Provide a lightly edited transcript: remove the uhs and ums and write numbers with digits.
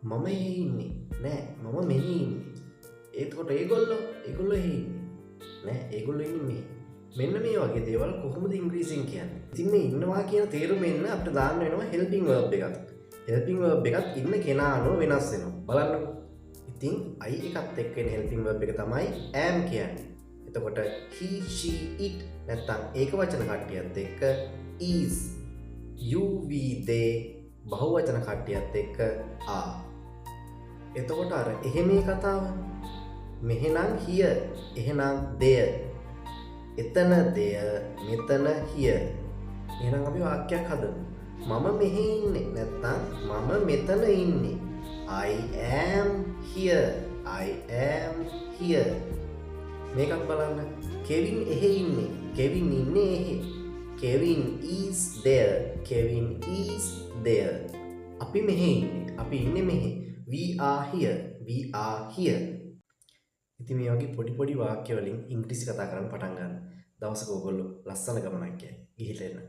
මම එහෙ ඉන්නේ නෑ මම මෙහි ඉන්නේ. එතකොට ඒගොල්ලෝ එහෙ ඉන්නේ නෑ ඒගොල්ලෝ ඉන්නේ මෙහෙ. මෙන්න මේ වගේ දේවල් කොහොමද ඉංග්‍රීසියෙන් කියන්නේ? ඉතින් මේ ඉන්නවා කියන තේරුම එන්න අපිට දාන්න වෙනවා helping verb එකක්. helping verb එකත් ඉන්න කෙනා අනුව වෙනස් වෙනවා. බලන්නකෝ. ඉතින් I එකත් එක්ක එන helping verb එක තමයි am කියන්නේ. එතකොට he she it නැත්තම් ඒක වචන කට්ටියත් එක්ක is you we they බහුවචන කට්ටියත් එක්ක are. එතකොට අර එහෙම මේ කතාව මෙහෙනම් here එහෙනම් there එතන there මෙතන here. එහෙනම් අපි වාක්‍යයක් හදමු. මම මෙහෙ ඉන්නේ නැත්තම් මම මෙතන ඉන්නේ. I am here. I am here. මේකත් බලන්න. කෙවින් එහෙ ඉන්නේ. කෙවින් ඉන්නේ එහෙ. Kevin is there. Kevin is there. අපි මෙහෙ ඉන්නේ. අපි ඉන්නේ මෙහෙ. We are here. We are here. ඉතින් මේ වගේ පොඩි වාක්‍ය වලින් ඉංග්‍රීසි කතා කරන්න පටන් ගන්න. දවසක ඔයගොල්ලෝ ලස්සන ගමනක් යයි. ගිහිල්ලා එන්න.